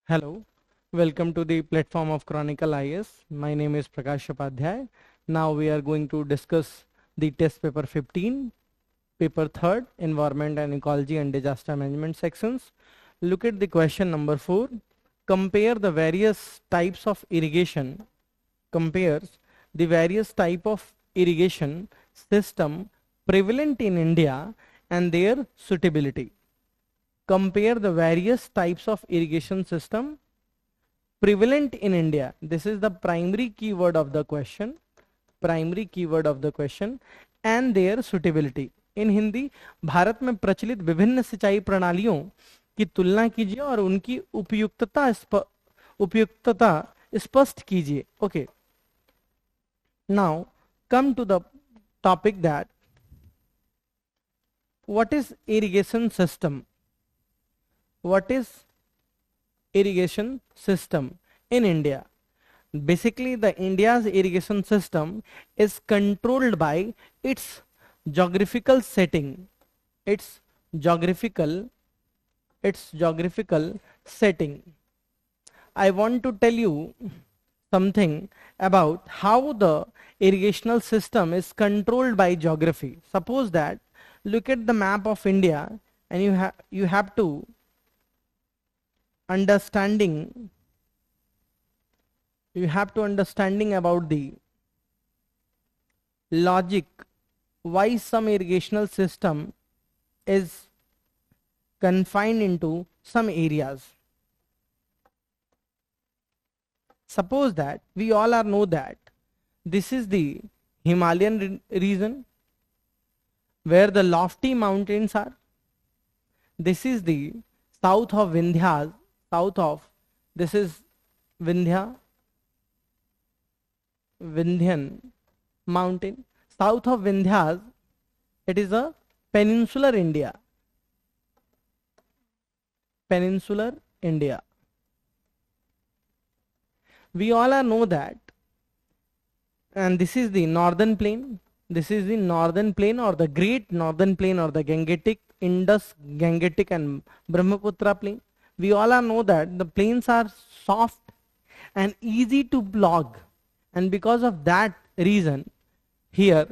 Hello, welcome to the platform of Chronicle IAS. My name is Prakash Upadhyay. Now we are going to discuss the test paper 15, paper 3rd, environment and ecology and disaster management sections. Look at the question number 4. Compare the various types of irrigation. Compares the various type of irrigation system prevalent in India and their suitability. Compare the various types of irrigation system prevalent in India. This is the primary keyword of the question. Primary keyword of the question and their suitability. In Hindi, Bharat में प्रचलित विभिन्न सिंचाई प्रणालियों की तुलना कीजिए और उनकी उपयुक्तता स्पष्ट कीजिए. Okay. Now come to the topic that what is irrigation system? What is irrigation system in India? Basically, the India's irrigation system is controlled by its geographical setting. Its geographical setting. I want to tell you something about how the irrigational system is controlled by geography. Suppose that look at the map of India and you have to understanding about the logic why some irrigational system is confined into some areas. Suppose that we all know that this is the Himalayan region where the lofty mountains are. This is the south of Vindhyas. This is Vindhyan mountain. South of Vindhyas, it is a peninsular India. We all know that, and this is the northern plain. This is the northern plain or the great northern plain or the Gangetic, Indus, Gangetic and Brahmaputra plain. We all know that the plains are soft and easy to plog, and because of that reason here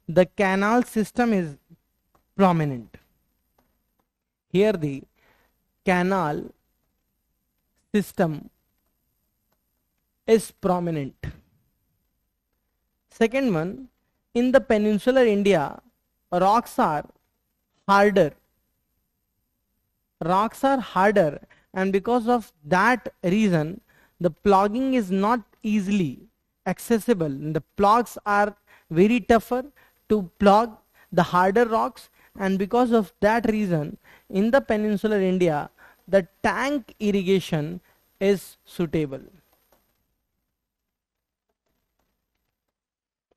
the canal system is prominent. Here the canal system is prominent. Second one, in the peninsular India, rocks are harder, and because of that reason the plogging is not easily accessible. The plogs are very tougher to plog the harder rocks, and because of that reason in the peninsular India the tank irrigation is suitable.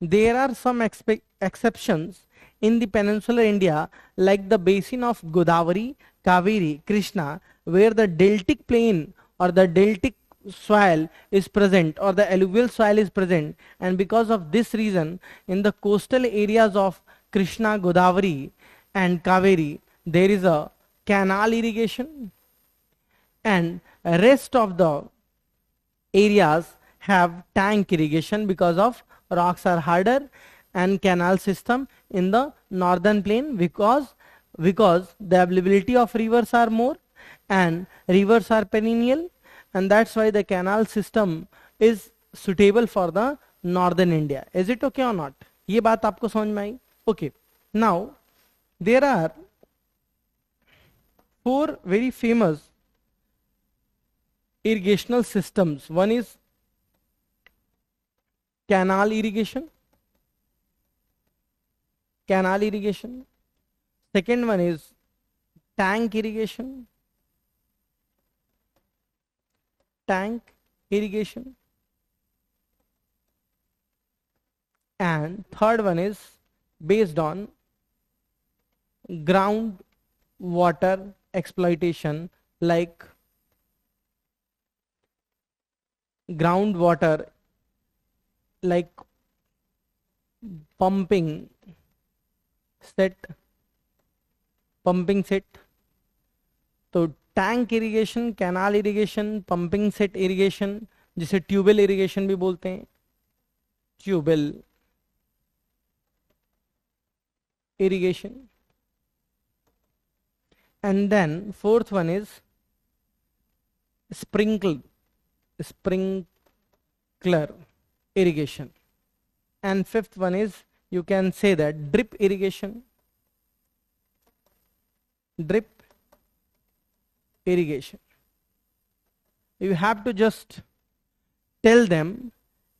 There are some exceptions in the peninsular India like the basin of Godavari, Kaveri, Krishna, where the deltic plain or the deltic soil is present or the alluvial soil is present, and because of this reason in the coastal areas of Krishna, Godavari and Kaveri there is a canal irrigation, and rest of the areas have tank irrigation because of rocks are harder and canal system in the northern plain because the availability of rivers are more and rivers are perennial, and that's why the canal system is suitable for the northern India. Is it okay or not? ये बात आपको समझ में आई? Okay. Now there are 4 very famous irrigational systems. One is canal irrigation. Second one is tank irrigation. And third one is based on ground water exploitation, like groundwater, like pumping set. तो tank irrigation, canal irrigation, pumping set irrigation, जिसे tubewell irrigation भी बोलते हैं, tubewell irrigation. And then fourth one is sprinkler irrigation, and fifth one is, you can say that, drip irrigation. Drip irrigation, you have to just tell them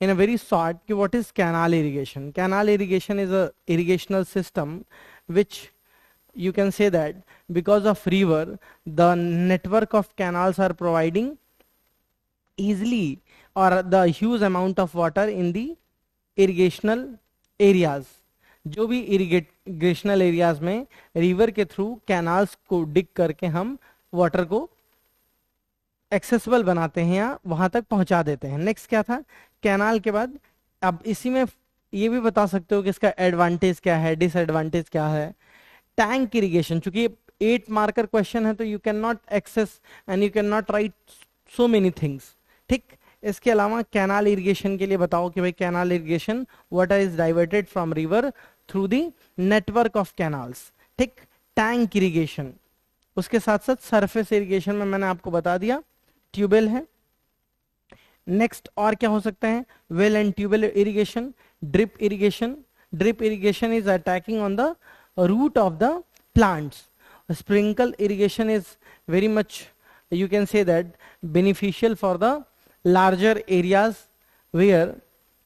in a very short ki what is canal irrigation. Canal irrigation is a irrigational system which, you can say that, because of river, the network of canals are providing easily or the huge amount of water in the irrigational areas. जो भी irrigational areas में river के through canals को dig करके हम water को accessible बनाते हैं या वहां तक पहुंचा देते हैं। नेक्स्ट क्या था कैनाल के बाद? अब इसी में ये भी बता सकते हो कि इसका एडवांटेज क्या है, डिसएडवांटेज क्या है। टैंक इरिगेशन, चूंकि 8 मार्कर क्वेश्चन है तो you can not access and you can not write so many things, ठीक। इसके अलावा कैनाल इरिगेशन के लिए बताओ कि भाई canal irrigation, water is diverted from river through the network of canals, ठीक। टैंक इरिगेशन, उसके साथ साथ सरफेस इरिगेशन में मैंने आपको बता दिया ट्यूबवेल है। नेक्स्ट और क्या हो सकते हैं? Well and tubewell irrigation, drip irrigation. Drip irrigation is attacking on the root of the plants. Sprinkle irrigation is very much, you can say that, beneficial for the larger areas where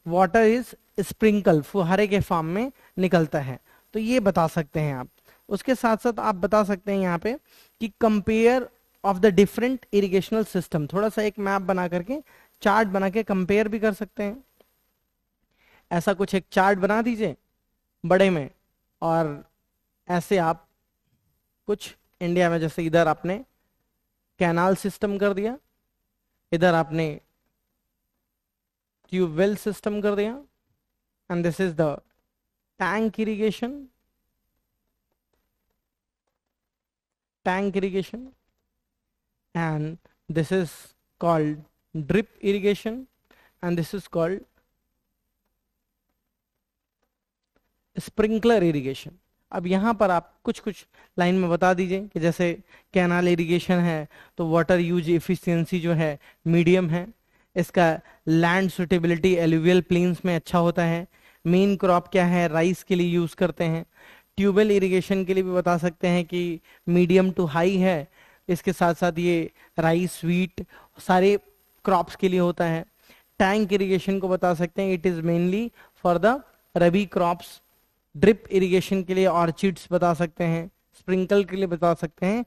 water is sprinkle, फुहारे के form में निकलता है। तो ये बता सकते हैं आप। उसके साथ साथ आप बता सकते हैं यहाँ पे कि compare of the different irrigational system, थोड़ा सा एक मैप बना करके, चार्ट बना के कंपेयर भी कर सकते हैं। ऐसा कुछ एक चार्ट बना दीजिए बड़े में, और ऐसे आप कुछ इंडिया में, जैसे इधर आपने कैनाल सिस्टम कर दिया, इधर आपने ट्यूबवेल सिस्टम कर दिया, and this is the tank irrigation, and this is called drip irrigation, and this is called sprinkler irrigation. अब यहाँ पर आप कुछ कुछ लाइन में बता दीजिए कि जैसे कैनाल इरिगेशन है तो वाटर यूज एफिशिएंसी जो है मीडियम है, इसका लैंड सुटेबिलिटी एलुवियल प्लेन्स में अच्छा होता है, मेन क्रॉप क्या है, राइस के लिए यूज करते हैं। ट्यूबवेल इरिगेशन के लिए भी बता सकते हैं कि मीडियम टू हाई है, इसके साथ साथ ये राइस, व्हीट, सारे क्रॉप्स के लिए होता है। टैंक इरिगेशन को बता सकते हैं it is mainly for the rabi crops. Drip irrigation के लिए ऑर्चिड्स बता सकते हैं। स्प्रिंकल के लिए बता सकते हैं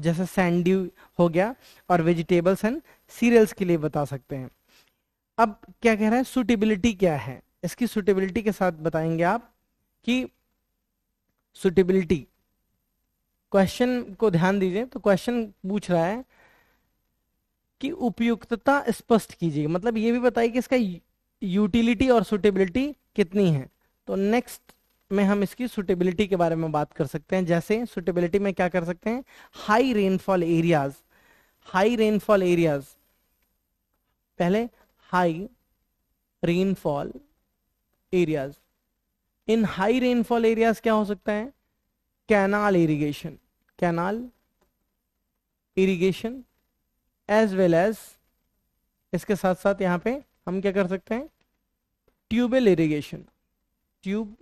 जैसे सैंडी हो गया, और वेजिटेबल्स एंड सीरियल्स के लिए बता सकते हैं। अब क्या कह रहा है, सुटेबिलिटी क्या है? इसकी सुटेबिलिटी के साथ बताएंगे आप कि सुटेबिलिटी, क्वेश्चन को ध्यान दीजिए। तो क्वेश्चन पूछ रहा है कि उपयुक्तता स्पष्ट कीजिए, मतलब ये भी बताइए कि इसका यूटिलिटी और सुटेबिलिटी कितनी है। तो नेक्स्ट में हम इसकी सुटेबिलिटी के बारे में बात कर सकते हैं। जैसे सुटेबिलिटी में क्या कर सकते हैं, high rainfall areas, high rainfall areas, पहले high rainfall areas, in high rainfall areas क्या हो सकता है, canal irrigation, canal irrigation, as well as इसके साथ साथ यहां पे हम क्या कर सकते हैं, tubewell irrigation, tubewell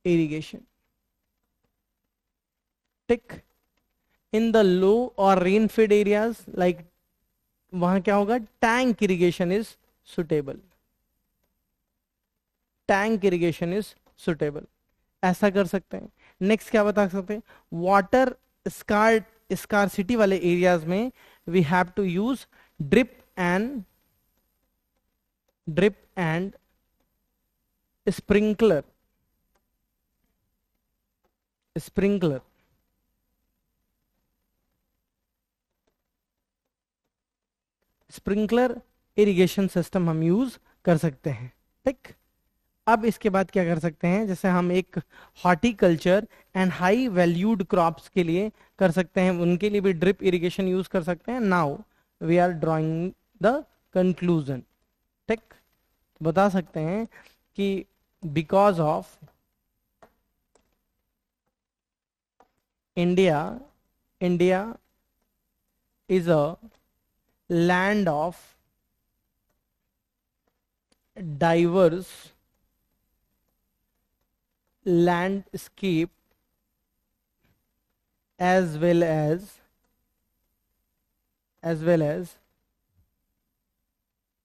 irrigation, tick. In the low और रेन फेड एरियाज, लाइक वहां क्या होगा, tank irrigation is suitable, tank irrigation is suitable, ऐसा कर सकते हैं। नेक्स्ट क्या बता सकते हैं, वाटर स्कार्सिटी वाले एरियाज में we have to use drip and sprinkler sprinkler irrigation system हम यूज कर सकते हैं, ठीक। अब इसके बाद क्या कर सकते हैं, जैसे हम एक horticulture and high valued crops के लिए कर सकते हैं, उनके लिए भी ड्रिप इरिगेशन यूज कर सकते हैं. Now we are drawing the conclusion. ठीक, बता सकते हैं कि because of India is a land of diverse landscape as well as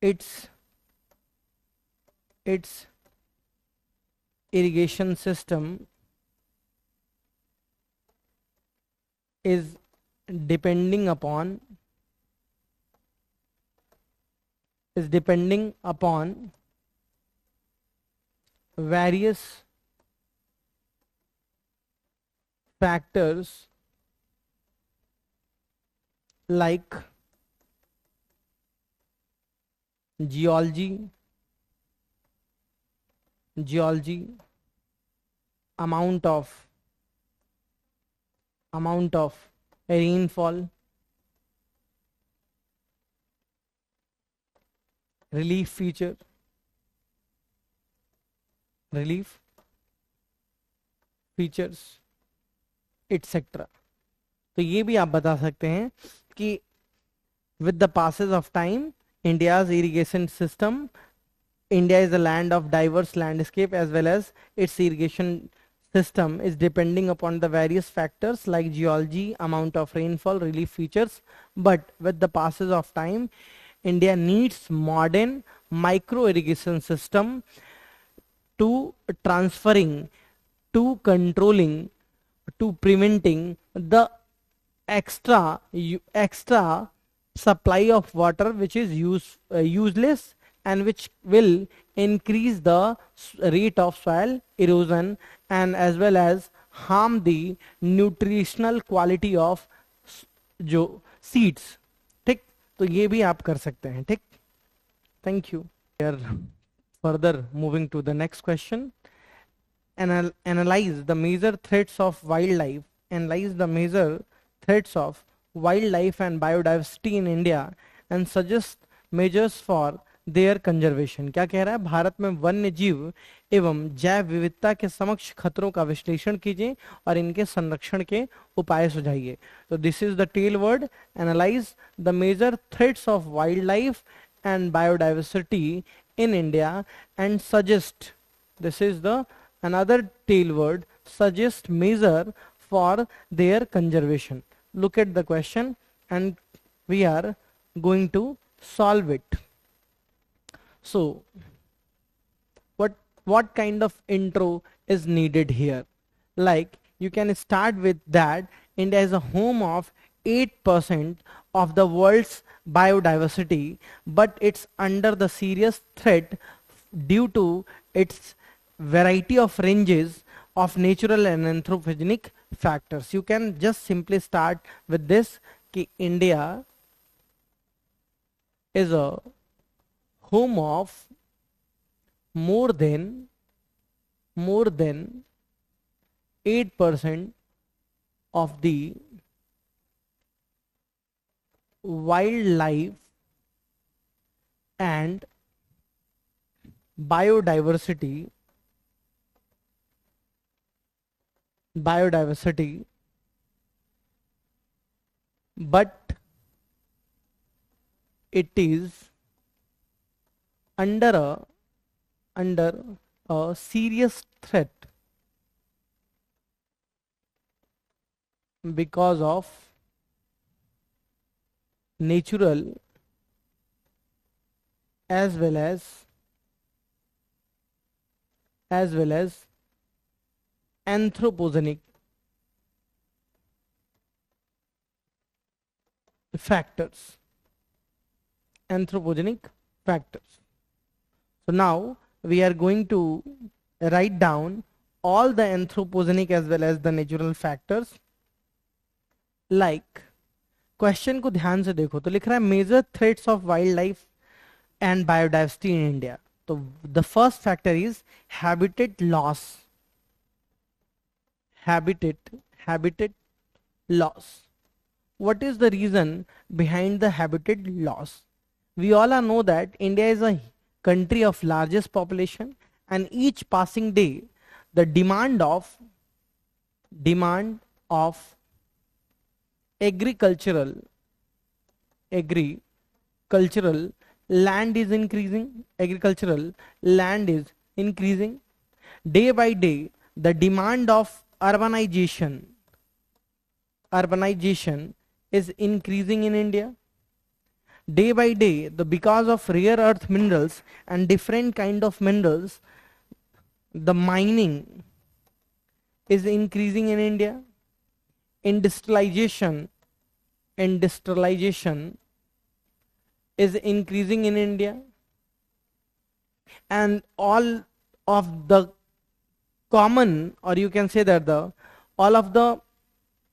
its irrigation system is depending upon various factors like geology, amount of rainfall, relief features etc. तो ये भी आप बता सकते हैं कि with the passes of time, India's irrigation system, India is a land of diverse landscape as well as its irrigation system is depending upon the various factors like geology, amount of rainfall, relief features. But with the passes of time, India needs modern micro irrigation system to transferring, to controlling, to preventing the extra supply of water which is useless and which will increase the rate of soil erosion and as well as harm the nutritional quality of जो seeds. ठीक, तो ये भी आप कर सकते हैं. ठीक, thank you. We are further moving to the next question. Analyze the major threats of wildlife. Analyze the major threats of wildlife and biodiversity in India and suggest measures for their conservation. क्या कह रहा है, भारत में वन्य जीव एवं जैव विविधता के समक्ष खतरों का विश्लेषण कीजिए और इनके संरक्षण के उपाय सुझाइए. तो this is the tell word, analyse the major threats of wildlife and biodiversity in India and suggest, this is the another tail word, suggest measure for their conservation. Look at the question and we are going to solve it. So what kind of intro is needed here? Like you can start with that India is a home of 8% of the world's biodiversity, but it's under the serious threat due to its variety of ranges of natural and anthropogenic factors. You can just simply start with this कि India is a home of more than 8% of the wildlife and biodiversity but it is under a serious threat because of natural as well as anthropogenic factors. So now we are going to write down all the anthropogenic as well as the natural factors. Like question को ध्यान से देखो तो लिख रहा है major threats of wildlife and biodiversity in India. तो the first factor is habitat loss. Habitat loss. What is the reason behind the habitat loss? We all are know that India is a country of largest population, and each passing day the demand of agricultural land is increasing. Agricultural land is increasing day by day. The demand of urbanization is increasing in India day by day. The because of rare earth minerals and different kind of minerals, the mining is increasing in India. Industrialization is increasing in India, and all of the common, or you can say that the all of the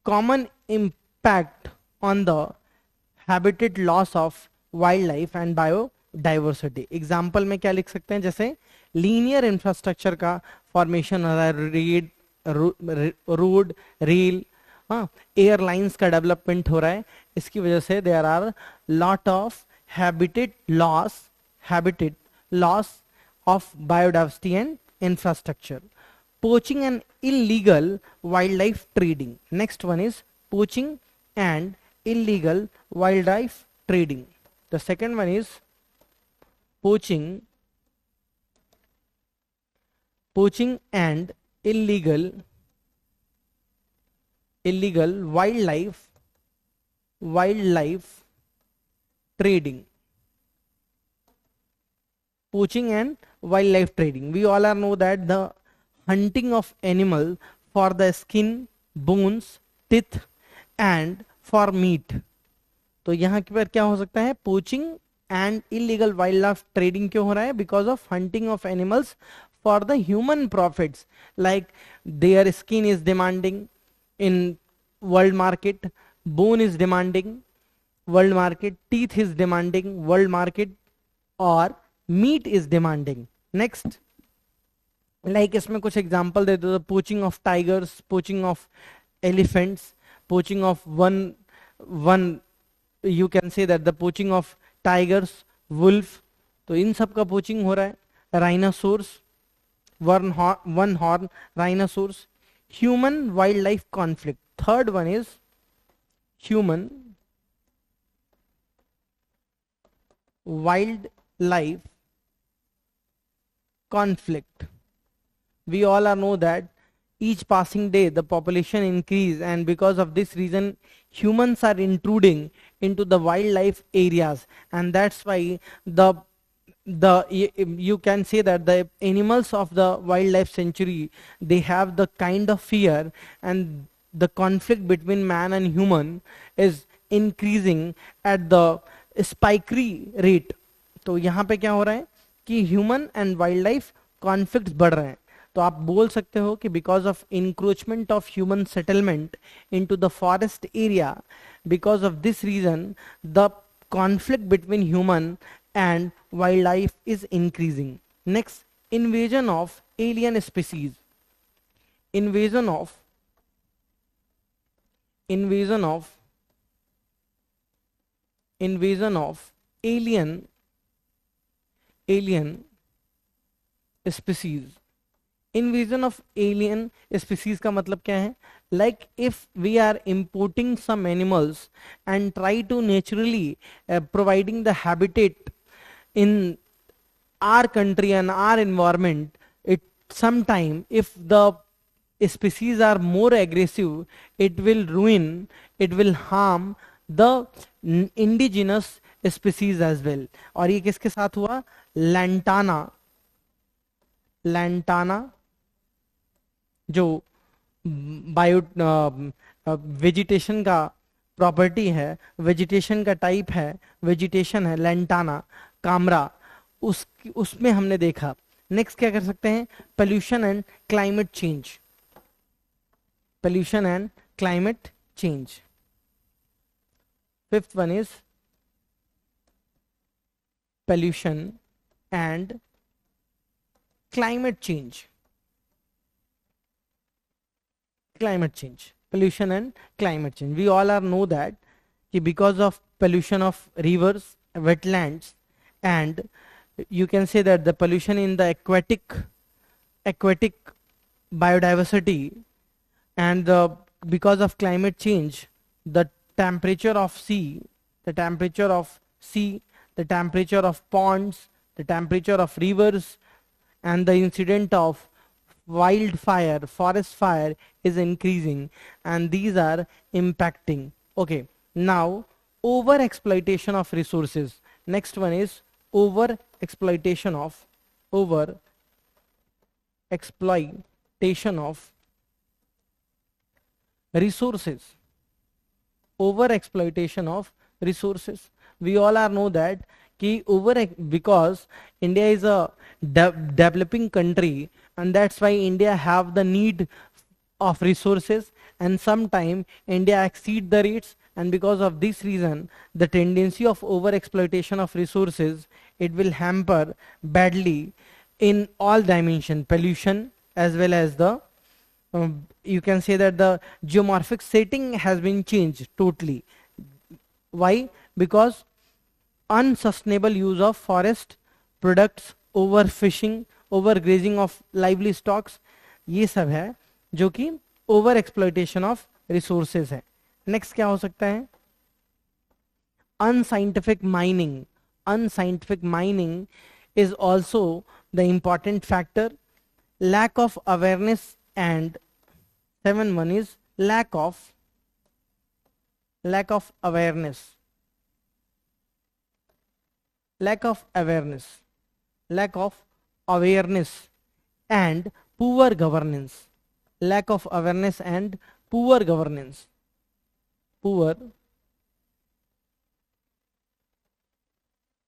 common impact on the habitat loss of wildlife and biodiversity. Example में क्या लिख सकते हैं, जैसे linear infrastructure का formation हो रहा है, रोड रेल, हाँ, एयरलाइंस का डेवलपमेंट हो रहा है. इसकी वजह से there are lot of habitat loss of biodiversity and infrastructure. Poaching and illegal wildlife trading. Next one is poaching and illegal wildlife trading. The second one is poaching and illegal wildlife trading. Poaching and wildlife trading. We all are know that the hunting of animal for the skin, bones, teeth and for meat. तो यहाँ पर क्या हो सकता है, poaching and illegal wildlife trading क्यों हो रहा है? Because of hunting of animals for the human profits, like their skin is demanding in world market, bone is demanding world market, teeth is demanding world market, और meat is demanding. Next, like इसमें कुछ example दे दो. Poaching of tigers, poaching of elephants, poaching of one you can say that the poaching of tigers, wolf, तो इन सब का poaching हो रहा है. Rhinoceros, one horn rhinoceros. Human wild life conflict. Third one is human wild life conflict. We all are know that each passing day the population increase, and because of this reason humans are intruding into the wildlife areas, and that's why you can say that the animals of the wildlife sanctuary, they have the kind of fear, and the conflict between man and human is increasing at the spiky rate. तो यहाँ पे क्या हो रहा है कि human and wildlife conflicts बढ़ रहे हैं. तो आप बोल सकते हो कि because of encroachment of human settlement into the forest area, because of this reason the conflict between human and wildlife is increasing. Next, invasion of alien species. Invasion of alien species. Invasion of alien species का मतलब क्या है? Like if we are importing some animals and try to naturally providing the habitat in our country and our environment, it sometime if the species are more aggressive, it will ruin, it will harm the indigenous species as well. और ये किसके साथ हुआ? Lantana जो bio vegetation का property है, vegetation का type है, वेजिटेशन है लैंटाना कामरा, उसमें हमने देखा. नेक्स्ट क्या कर सकते हैं? Pollution and climate change. Pollution and climate change. Fifth one is pollution and climate change. Climate change, pollution and climate change. We all are know that because of pollution of rivers, wetlands, and you can say that the pollution in the aquatic biodiversity, and because of climate change, the temperature of sea, the temperature of sea, the temperature of ponds, the temperature of rivers, and the incident of wildfire, forest fire is increasing, and these are impacting. Okay, now over exploitation of resources. Next one is over exploitation of resources. Over exploitation of resources. We all are know that because India is a developing country, and that's why India have the need of resources, and sometime India exceed the rates, and because of this reason the tendency of over exploitation of resources, it will hamper badly in all dimension, pollution as well as the you can say that the geomorphic setting has been changed totally. Why? Because unsustainable use of forest products, overfishing, overgrazing of lively stocks, ये सब है जो कि over exploitation of resources है. Next क्या हो सकता है? unscientific mining is also the important factor. Lack of awareness, and 7.1 is lack of awareness, and poor governance. Lack of awareness and poor governance. Poor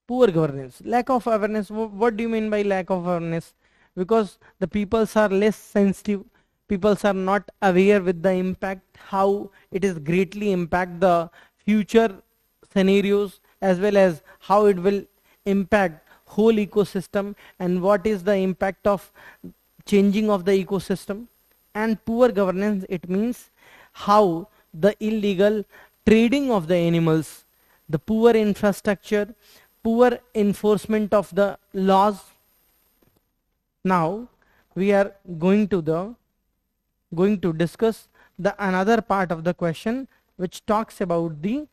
governance. Lack of awareness. What do you mean by lack of awareness? Because the peoples are less sensitive. Peoples are not aware with the impact, how it is greatly impact the future scenarios, as well as how it will impact whole ecosystem, and what is the impact of changing of the ecosystem. And poor governance, it means how the illegal trading of the animals, the poor infrastructure, poor enforcement of the laws. Now we are going to discuss the another part of the question, which talks about the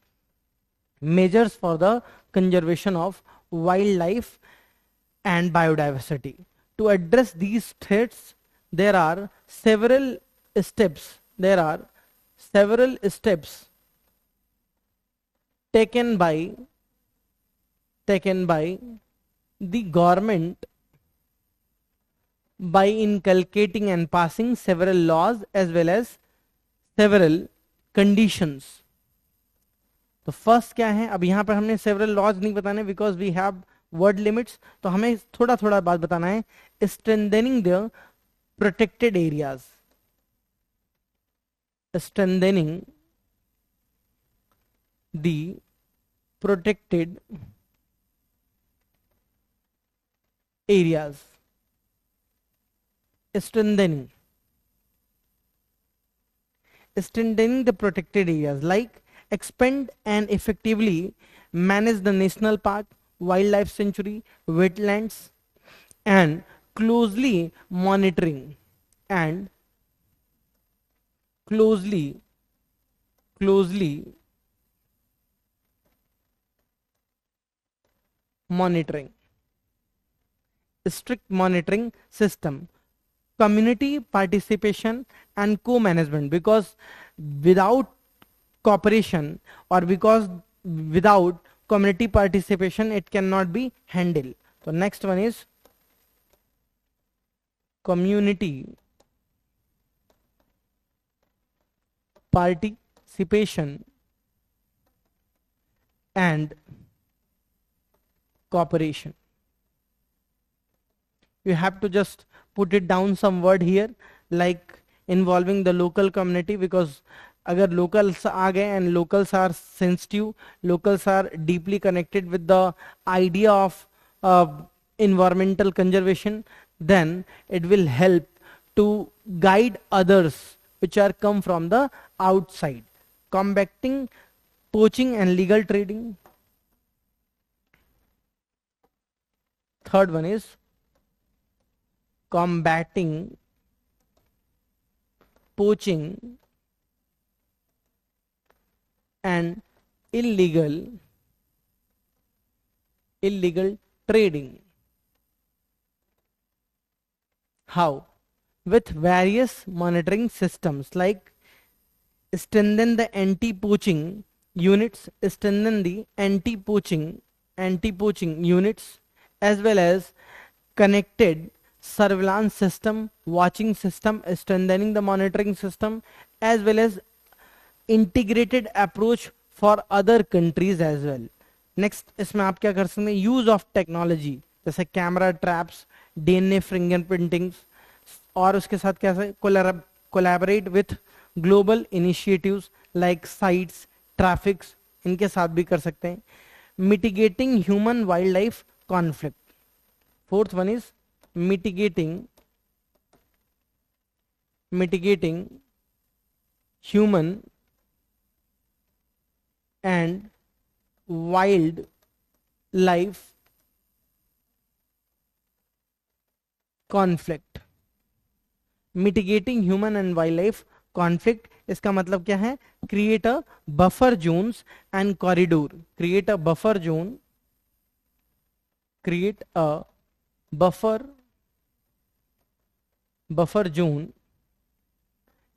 measures for the conservation of wildlife and biodiversity. To address these threats, there are several steps taken by the government by inculcating and passing several laws as well as several conditions. तो first क्या है? अब यहाँ पर हमने several laws नहीं बताने, because we have word limits, तो हमें थोड़ा थोड़ा बात बताना है. Strengthening the protected areas. Strengthening the protected areas. Strengthening the protected areas, like expand and effectively manage the national park, wildlife sanctuary, wetlands, and closely monitoring strict monitoring system, community participation and co-management, because without cooperation or because without community participation it cannot be handled. So next one is community participation and cooperation. You have to just put it down some word here, like involving the local community, because अगर locals आ गए and locals are sensitive, locals are deeply connected with the idea of environmental conservation, then it will help to guide others which are come from the outside. Combating poaching and legal trading. Third one is combating poaching and illegal trading. How? With various monitoring systems like strengthen the anti-poaching units, strengthen the anti-poaching units, as well as connected surveillance system, watching system, strengthening the monitoring system, as well as integrated approach for other countries as well. Next इसमें आप क्या कर सकते हैं, use of technology जैसे camera traps, DNA फिंगरप्रिंटिंग्स, और उसके साथ कैसे collaborate with global initiatives like sites, traffics, इनके साथ भी कर सकते हैं. Mitigating human wild life conflict. Fourth one is mitigating human and wild life conflict. Mitigating human and wildlife conflict, इसका मतलब क्या है, create a buffer zones and corridor, create a buffer zone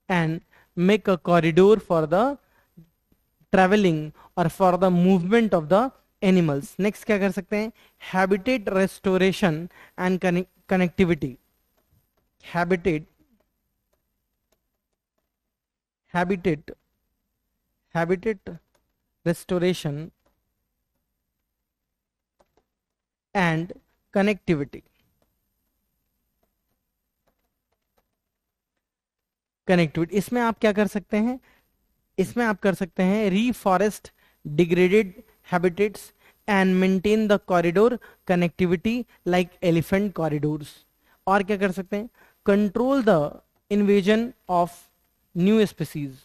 and make a corridor for the traveling or for the movement of the animals. Next क्या कर सकते हैं, habitat restoration and connectivity. habitat restoration and connectivity. इसमें आप क्या कर सकते हैं, इसमें आप कर सकते हैं reforest degraded habitats and maintain the corridor connectivity like elephant corridors. और क्या कर सकते हैं, control the invasion of new species,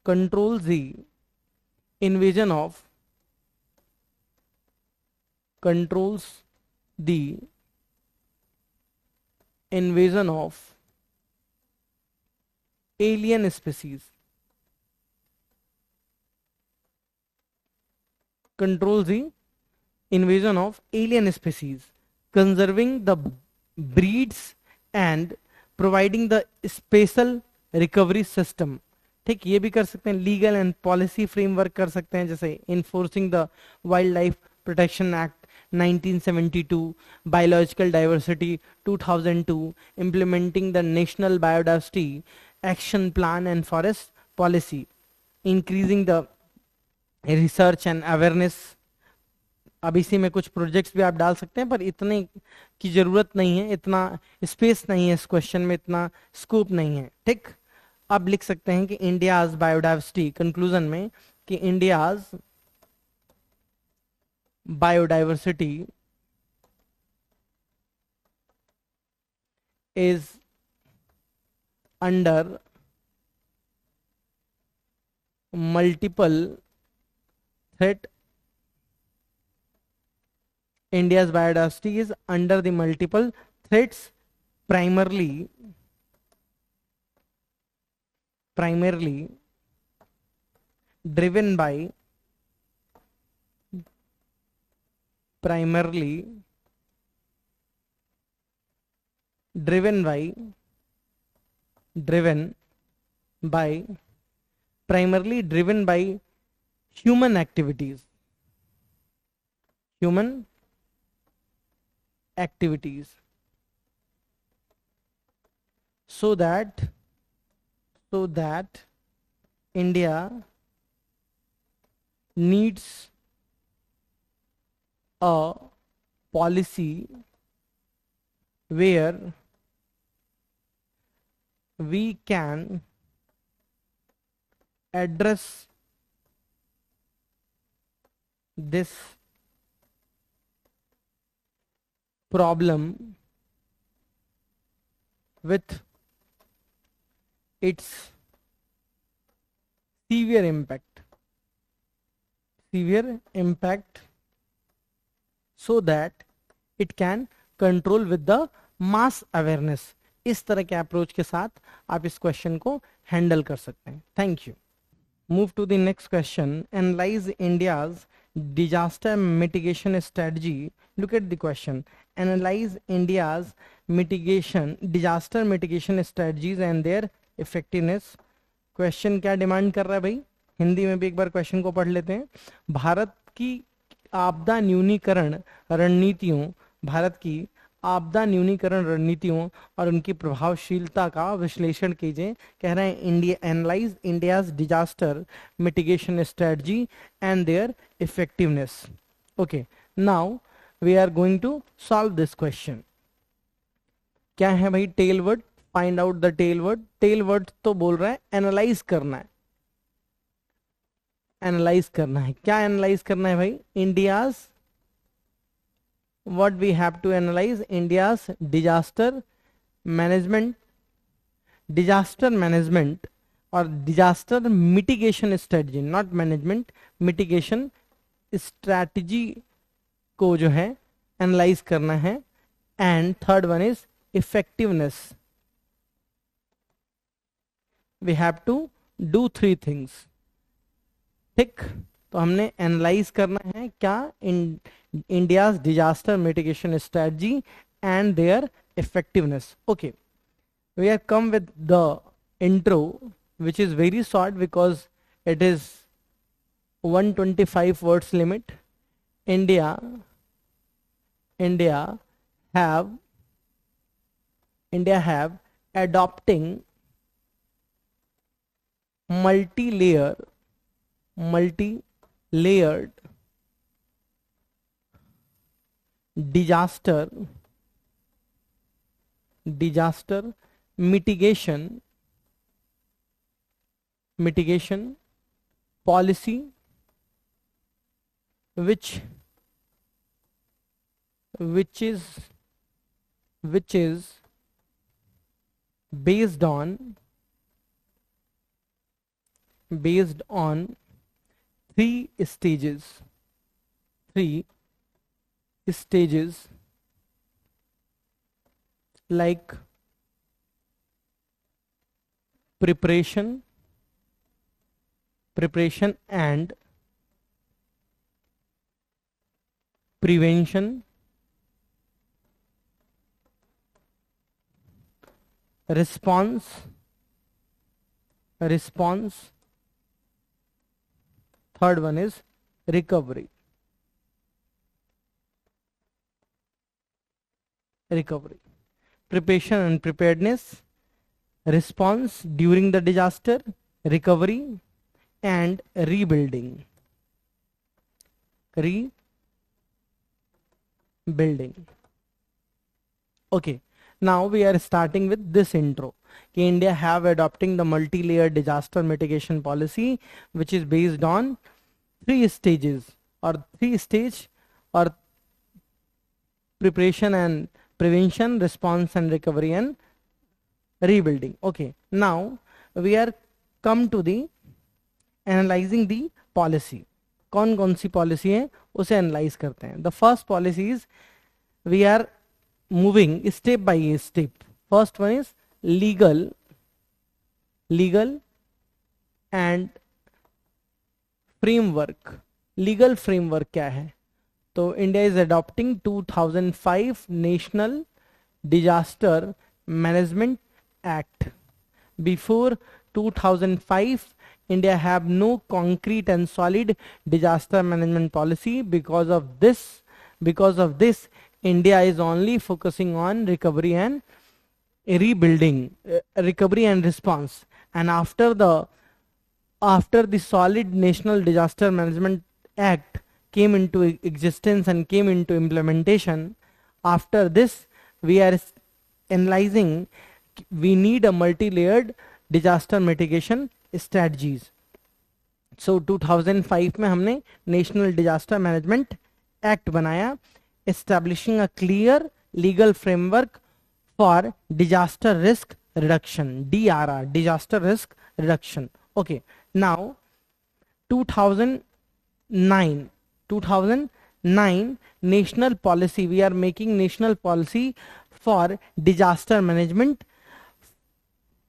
control the invasion of controls the invasion of alien species, controls the invasion of alien species, conserving the breeds and providing the spatial recovery system. ठीक, ये भी कर सकते हैं. Legal and policy framework कर सकते हैं, जैसे enforcing the wild life protection act 1972, biological diversity 2002, implementing the national biodiversity action plan and forest policy, increasing the research and awareness. अब इसी में कुछ प्रोजेक्ट्स भी आप डाल सकते हैं, पर इतने की जरूरत नहीं है, इतना स्पेस नहीं है इस क्वेश्चन में, इतना स्कोप नहीं है. ठीक, अब लिख सकते हैं कि इंडियाज बायोडाइवर्सिटी, कंक्लूजन में कि India's biodiversity is under multiple threat. India's biodiversity is under the multiple threats, primarily driven by human activities, so that India needs a policy where we can address this problem with its severe impact so that it can control with the mass awareness. इस तरह के approach के साथ आप इस question को handle कर सकते हैं. Thank you. Move to the next question. Analyze India's disaster mitigation strategy. Look at the question. Analyze India's disaster mitigation strategies and their effectiveness. Question क्या डिमांड कर रहा है भाई? हिंदी में भी एक बार क्वेश्चन को पढ़ लेते हैं. भारत की आपदा न्यूनीकरण रणनीतियों और उनकी प्रभावशीलता का विश्लेषण कीजिए. कह रहे हैं analyze India's disaster mitigation strategy and their effectiveness. Okay, now we are going to solve this question. क्या है भाई tail word? Find out the tell word. Tail word तो बोल रहा है एनालाइज करना है. क्या एनालाइज करना है भाई? India's, what we have to analyze, India's disaster management or disaster mitigation strategy, not management, mitigation strategy को जो है analyze करना है. And third one is effectiveness. We have to do three things. ठीक, तो हमने एनालाइज करना है क्या? India's disaster mitigation strategy and their effectiveness. Okay, we have come with the intro, which is very short because it is 125 words limit. India have adopting multi-layered disaster mitigation policy which is based on three stages like preparation and prevention, response, third one is recovery. Preparation and preparedness, response during the disaster, recovery and rebuilding. Okay, now we are starting with this intro. India have adopting the multi-layered disaster mitigation policy which is based on three stage or preparation and prevention, response and recovery and rebuilding. Okay, now we are come to the analyzing the policy. कौन सी policy है उसे analyze करते हैं. The first policy is we are moving step by step. First one is legal and framework. Legal framework क्या है? तो India is adopting 2005 national disaster management act. Before 2005 India have no concrete and solid disaster management policy. Because of this India is only focusing on recovery and rebuilding, recovery and response. And after the solid national disaster management act came into existence and came into implementation, after this we are analyzing we need a multi-layered disaster mitigation strategies. So 2005 में हमने national disaster management act बनाया, establishing a clear legal framework for disaster risk reduction, DRR, disaster risk reduction. Okay, now 2009 national policy, we are making national policy for disaster management,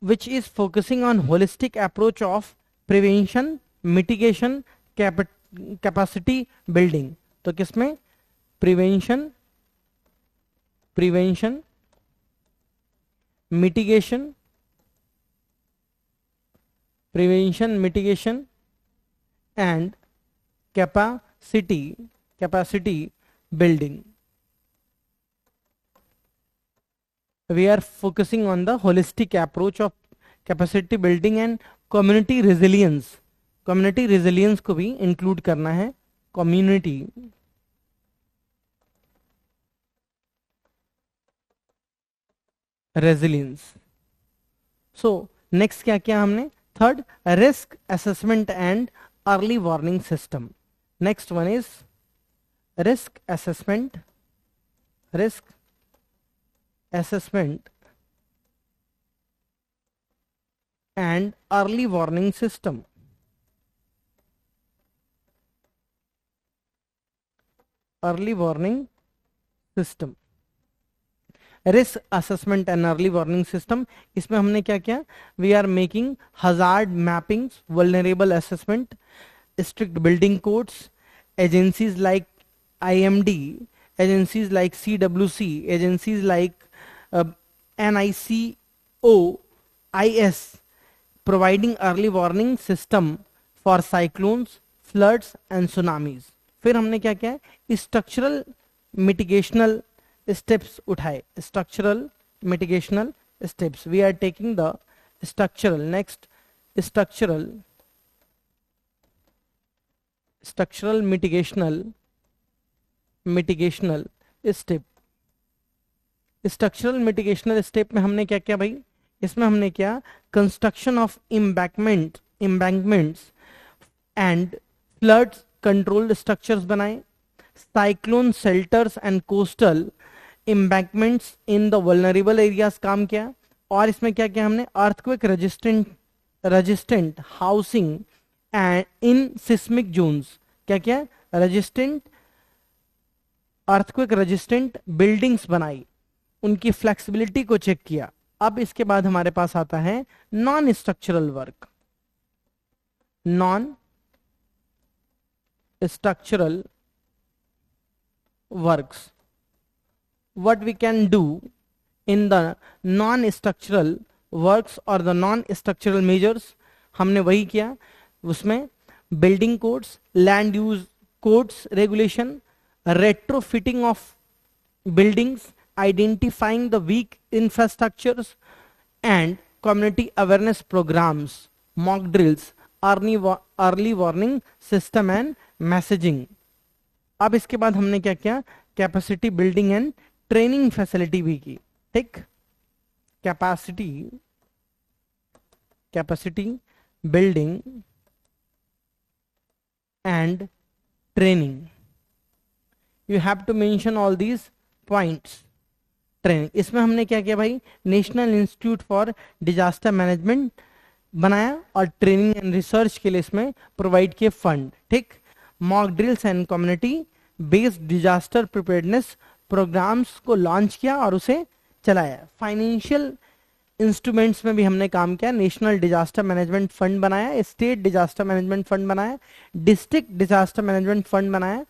which is focusing on holistic approach of prevention, mitigation, capacity building. तो किसमें prevention, mitigation, and capacity building. We are focusing on the holistic approach of capacity building and community resilience. Community resilience को भी include करना है. Community resilience. So next क्या किया हमने? Third, risk assessment and early warning system. Next one is risk assessment and early warning system. Risk assessment and early warning system, इसमें हमने क्या किया? We are making hazard mappings, vulnerable assessment, strict building codes, agencies like IMD, agencies like CWC, agencies like NICOIS, providing early warning system for cyclones, floods and tsunamis. फिर हमने क्या किया? Structural मिटिगेशनल steps उठाए. Structural mitigational steps. We are taking the structural. Next, structural mitigational step. Structural mitigational step में हमने क्या किया भाई? इसमें हमने क्या? Construction of embankments and flood controlled structures बनाए. Cyclone shelters and coastal embankments in the vulnerable areas काम किया. और इसमें क्या किया हमने? earthquake resistant housing and in seismic zones. क्या किया? earthquake resistant buildings बनाई, उनकी फ्लेक्सिबिलिटी को चेक किया. अब इसके बाद हमारे पास आता है non structural works. What we can do in the non-structural works or the non-structural measures, हमने वही किया. उसमें building codes, land use codes regulation, retrofitting of buildings, identifying the weak infrastructures and community awareness programs, mock drills, early warning system and messaging. अब इसके बाद हमने क्या किया? Capacity building and training facility भी की. ठीक, capacity building and training. You have to mention all these points. Training, इसमें हमने क्या किया भाई? National institute for disaster management बनाया और ट्रेनिंग एंड रिसर्च के लिए इसमें प्रोवाइड किए फंड. ठीक, mock drills and community based disaster preparedness programs को लॉन्च किया और उसे चलाया. फाइनेंशियल इंस्ट्रूमेंट्स में भी हमने काम किया. नेशनल डिजास्टर मैनेजमेंट फंड बनाया, स्टेट डिजास्टर मैनेजमेंट फंड बनाया, डिस्ट्रिक्ट डिजास्टर मैनेजमेंट फंड बनाया,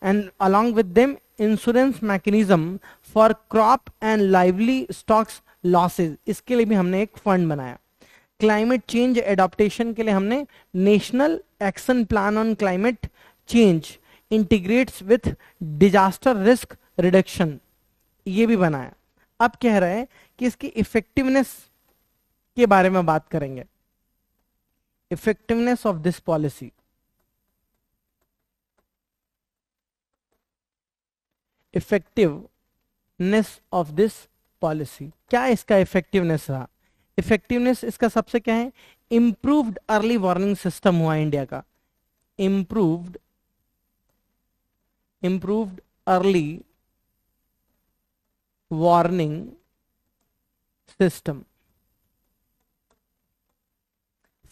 and along with them insurance mechanism for crop and lively stocks losses, इसके लिए भी हमने एक फंड बनाया. क्लाइमेट चेंज एडॉप्टेशन के लिए हमने national action plan on climate change integrates with disaster risk reduction, ये भी बनाया. अब कह रहा है कि इसकी इफेक्टिवनेस के बारे में बात करेंगे. Effectiveness of this policy. Effectiveness of this policy, क्या इसका इफेक्टिवनेस रहा? इफेक्टिवनेस इसका सबसे क्या है? इंप्रूव्ड अर्ली वार्निंग सिस्टम हुआ इंडिया का. Improved early warning system.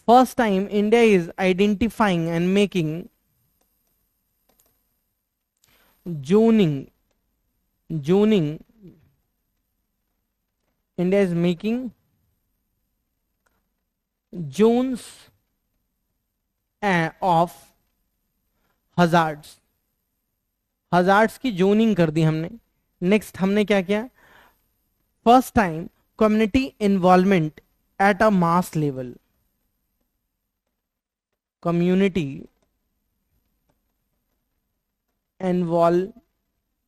First time India is identifying and making zoning. India is making zones of hazards की जोनिंग कर दी हमने. नेक्स्ट हमने क्या किया, first time community involvement at a mass level. Community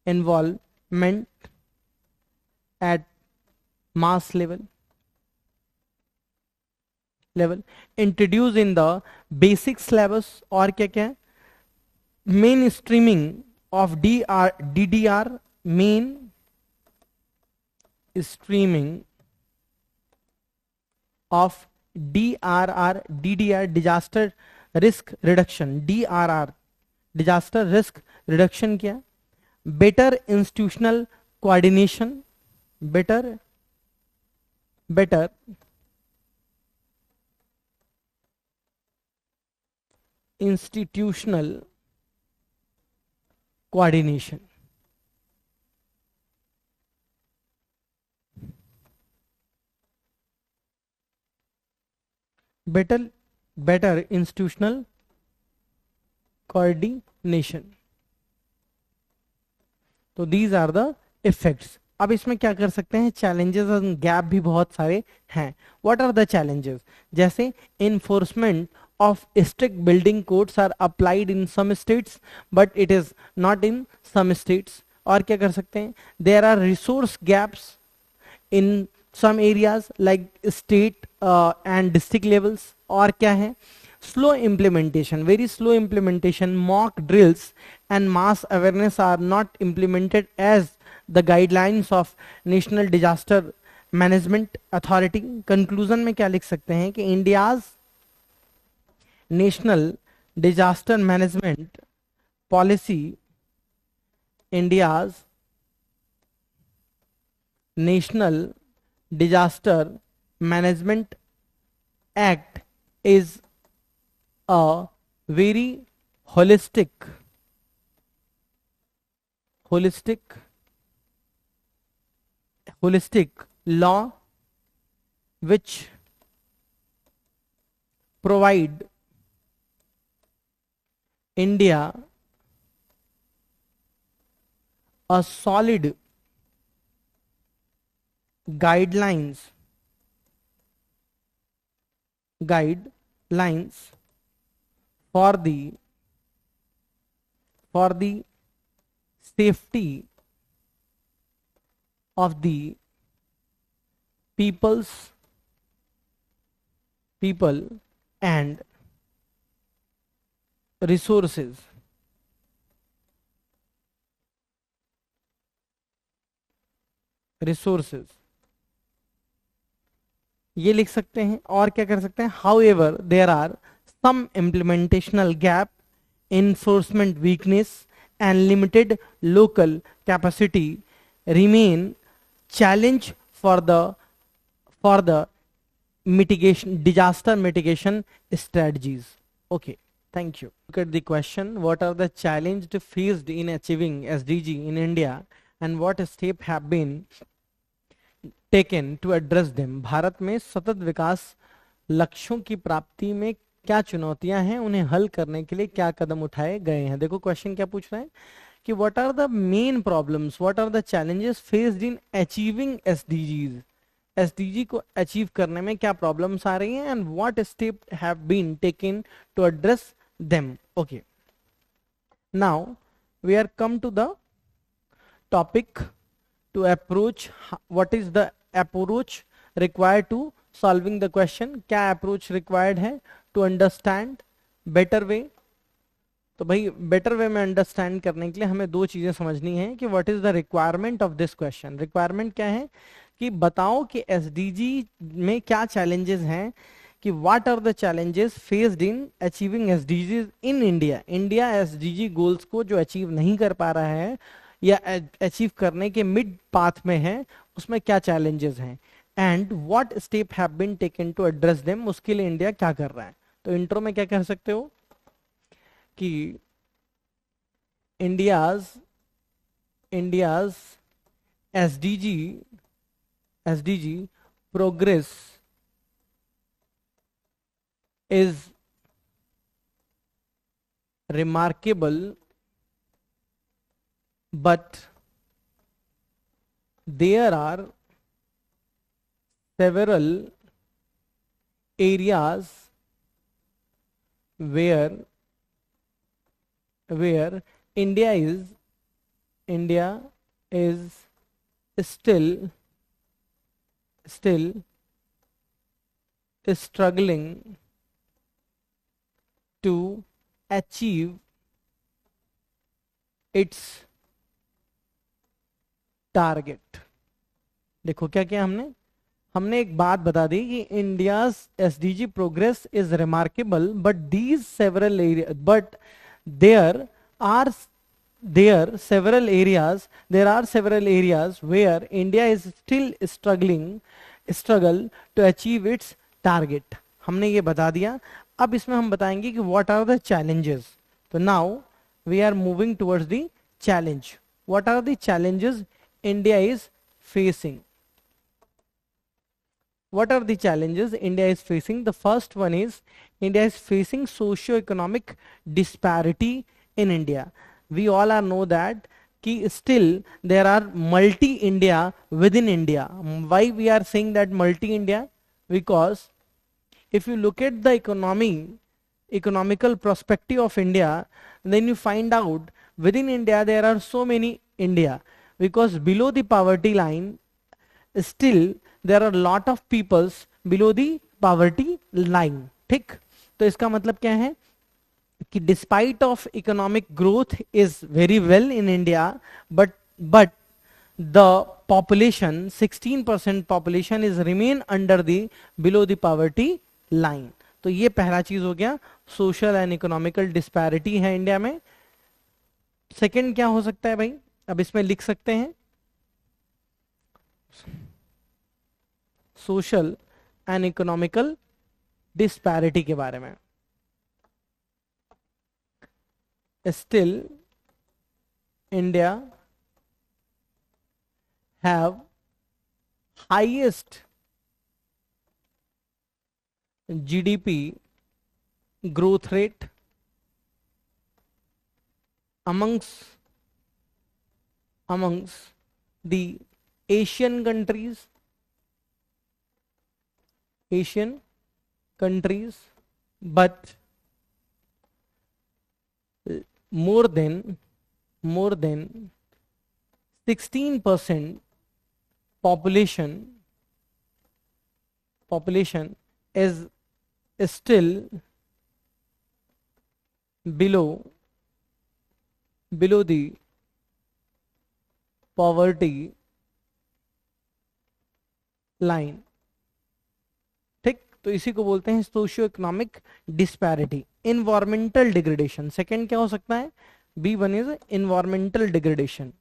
involvement at mass level introduce in the basic syllabus. और क्या क्या, mainstreaming of DDR, main streaming of DRR, disaster risk reduction, DRR disaster risk reduction किया. better institutional coordination, better institutional coordination. better institutional coordination. तो these are the effects. अब इसमें क्या कर सकते हैं, चैलेंजेस और गैप भी बहुत सारे हैं. व्हाट आर द चैलेंजेस, जैसे enforcement of strict building codes are applied in some states but it is not in some states. और क्या कर सकते हैं, there are resource gaps in some areas like state and district levels. और क्या है, slow implementation, very slow implementation, mock drills and mass awareness are not implemented as the guidelines of National Disaster Management Authority. conclusion में क्या लिख सकते हैं कि India's National Disaster Management Policy, India's National Disaster Management Act is a very holistic law which provide India a solid guidelines for the safety of the people and resources. ये लिख सकते हैं. और क्या कर सकते हैं, however there are some implementational gap, enforcement weakness and limited local capacity remain challenge for the mitigation, disaster mitigation strategies. Okay, thank you. Look at the question, what are the challenges faced in achieving SDG in India and what steps have been taken to address them. Bharat में सतत विकास लक्ष्यों की प्राप्ति में क्या चुनौतियां हैं, उन्हें हल करने के लिए क्या कदम उठाए गए हैं. देखो क्वेश्चन क्या पूछ रहे हैं कि what are the main problems, what are the challenges faced in achieving SDGs. SDG को अचीव करने में क्या प्रॉब्लम्स आ रही हैं and what step have been taken to address them. Okay, now we are come to the topic to approach. what is the approach required to solving the question, क्या approach required है to understand better way. तो भाई better way में understand करने के लिए हमें दो चीजें समझनी है कि what is the requirement of this question. Requirement क्या है कि बताओ कि एसडीजी में क्या चैलेंजेस हैं, कि what are the challenges faced in achieving SDGs in India. India SDG goals को जो अचीव नहीं कर पा रहा है या अचीव करने के मिड पाथ में है, उसमें क्या चैलेंजेस हैं. And what step have been taken to address them, उसके लिए इंडिया क्या कर रहा है। तो इंट्रो में क्या कह सकते हो कि India's India's SDG SDG progress is remarkable, but there are several areas where India is still struggling to achieve its target. देखो क्या किया हमने एक बात बता दी कि India's SDG progress is remarkable, but these several area but there are several areas where India is still struggle to achieve its target। हमने ये बता दिया। अब इसमें हम बताएंगे कि what are the challenges। तो now we are moving towards the challenge। what are the challenges India is facing? What are the challenges India is facing? The first one is India is facing socio-economic disparity in India. We all are know that कि still there are multi-India within India. Why we are saying that multi-India? Because if you look at the economical perspective of India, then you find out within India there are so many India, because below the poverty line still there are lot of peoples below the poverty line। ठीक, तो इसका मतलब क्या है कि despite of economic growth is very well in India, but the population 16% population is remain under the below the poverty line. तो ये पहला चीज हो गया, सोशल एंड इकोनॉमिकल डिस्पैरिटी है इंडिया में। सेकंड क्या हो सकता है भाई, अब इसमें लिख सकते हैं सोशल एंड इकोनॉमिकल डिस्पैरिटी के बारे में। Still India have highest GDP growth rate amongst the Asian countries, but more than 16% population is still below the poverty line। ठीक, तो इसी को बोलते हैं socio economic disparity. Environmental degradation, second क्या हो सकता है, B1 is environmental degradation.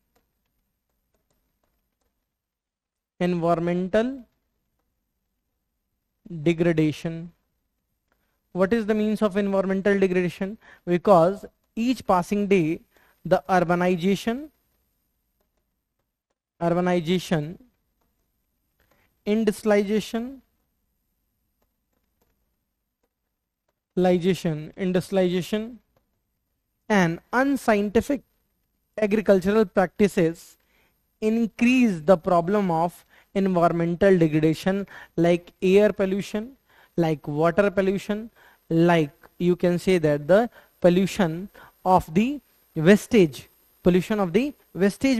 environmental degradation. What is the means of environmental degradation? Because each passing day the urbanization, industrialization and unscientific agricultural practices increase the problem of environmental degradation, like air pollution, like water pollution, like you can say that the pollution of the wastage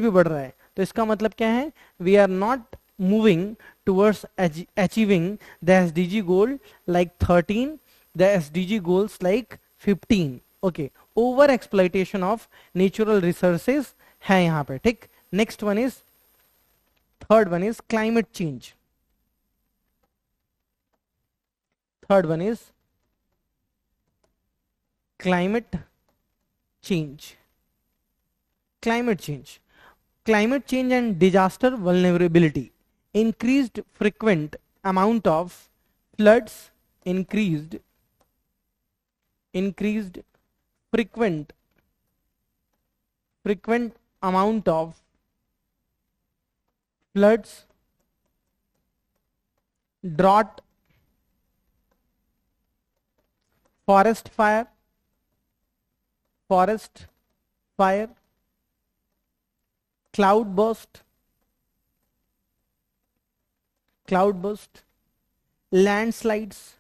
भी बढ़ रहा है। तो इसका मतलब क्या है, we are not moving towards achieving the SDG goal like 13, the SDG goals like 15। okay, over exploitation of natural resources है यहाँ पे। ठीक, next one is, third one is climate change। Third one is climate change and disaster vulnerability। increased frequent amount of floods, increased frequent amount of floods, drought, forest fire, cloud burst, landslides,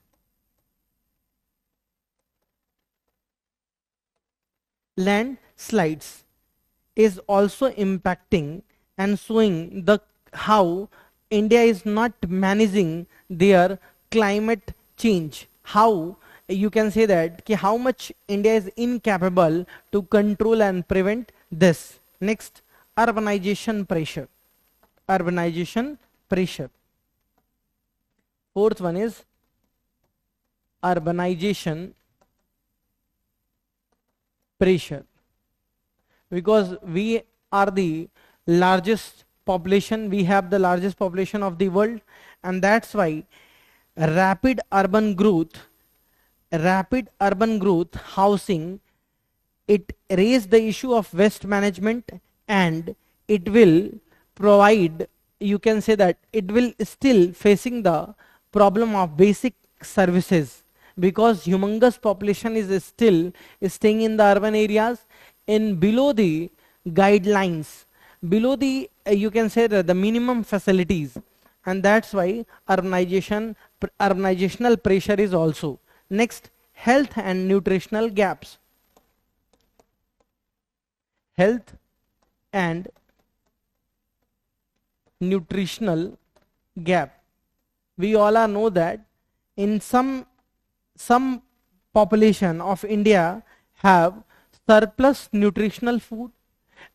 is also impacting and showing the how India is not managing their climate change. How you can say that how much India is incapable to control and prevent this. Next, urbanization pressure. Fourth one is urbanization pressure, because we are the largest population, we have the largest population of the world, and that's why rapid urban growth housing, it raised the issue of waste management, and it will provide, you can say that it will still facing the problem of basic services, because humongous population is still staying in the urban areas in below the guidelines, below the you can say that the minimum facilities, and that's why urbanizational pressure is also. Next, health and nutritional gaps. Health and nutritional gap. We all are know that in some population of India have surplus nutritional food,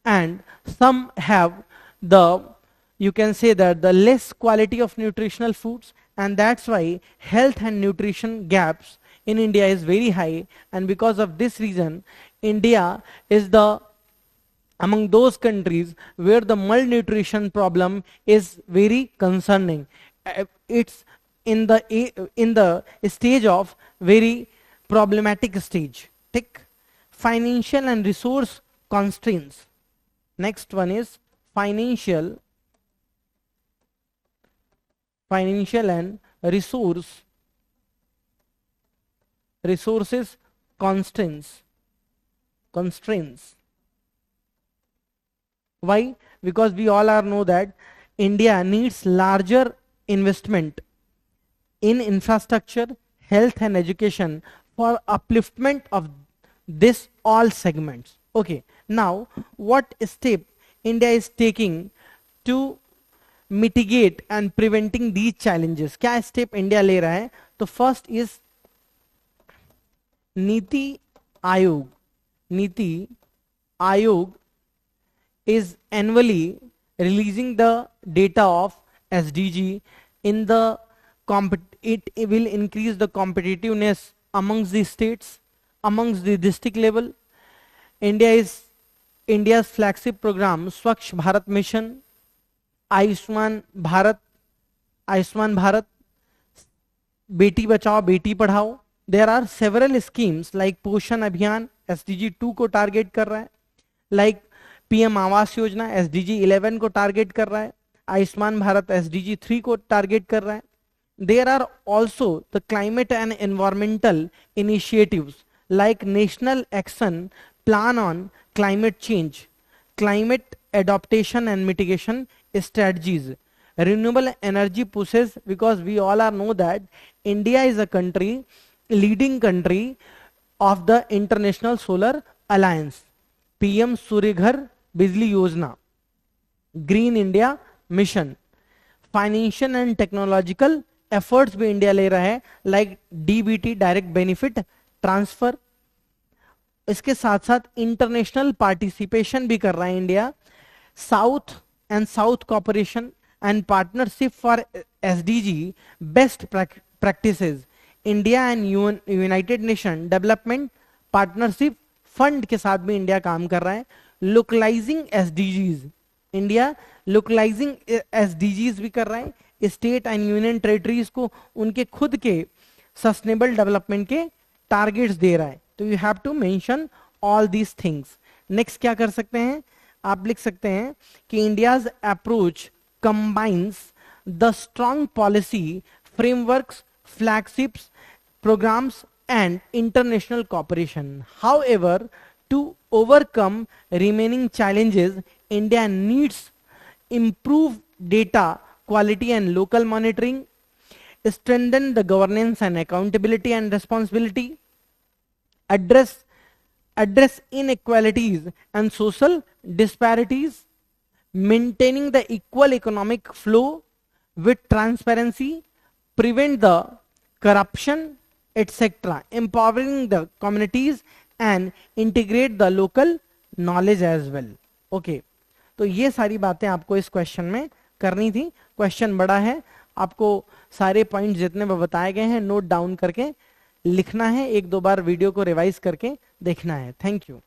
and some have the, you can say that the less quality of nutritional foods, and that's why health and nutrition gaps in India is very high. And because of this reason, India is the among those countries where the malnutrition problem is very concerning. It's in the stage of very problematic stage. Tick. Financial and resource constraints. Next one is financial and resources constraints. Why? Because we all are know that India needs larger investment in infrastructure, health and education for upliftment of this all segments. Okay, now what step India is taking to mitigate and preventing these challenges? क्या step India ले रहा है? तो first is NITI Aayog is annually releasing the data of SDG in the it will increase the competitiveness amongst the states, amongst the district level. India's flagship program Swachh Bharat Mission, Ayushman Bharat, Beti Bachao Beti Padhao. There are several schemes like Poshan Abhiyan SDG 2 को target कर रहा है, like PM Awas Yojana SDG 11 को target कर रहा है, Ayushman Bharat SDG 3 को target कर रहा है. There are also the climate and environmental initiatives like National Action Plan on Climate Change, Climate Adaptation and Mitigation Strategies, renewable energy pushes, because we all are know that India is a country, leading country of the International Solar Alliance, PM Surya Ghar Bijli Yojana, Green India Mission, financial and technological efforts भी India ले रहा है like DBT direct benefit transfer. इसके साथ साथ international participation भी कर रहा है India. South and south cooperation and partnership for SDG best practices, India and United nation development partnership fund के साथ भी इंडिया काम कर रहा है. लोकलाइजिंग SDGs, इंडिया लोकलाइजिंग एसडीजीज भी कर रहा है, स्टेट एंड यूनियन टेरिटरीज को उनके खुद के सस्टेनेबल डेवलपमेंट के टारगेट्स दे रहा है। तो you have to mention all these things. Next क्या कर सकते हैं, आप लिख सकते हैं कि India's approach combines the strong policy frameworks, flagships, programs and international cooperation. However, to overcome remaining challenges, India needs improved data quality and local monitoring, strengthen the governance and accountability and responsibility, address inequalities and social disparities, maintaining the equal economic flow with transparency, prevent the corruption, etc., empowering the communities and integrate the local knowledge as well. Okay, तो ये सारी बातें आपको इस question में करनी थी। Question बड़ा है, आपको सारे पॉइंट जितने वो बताए गए हैं नोट डाउन करके लिखना है, एक दो बार वीडियो को रिवाइज करके देखना है। Thank you.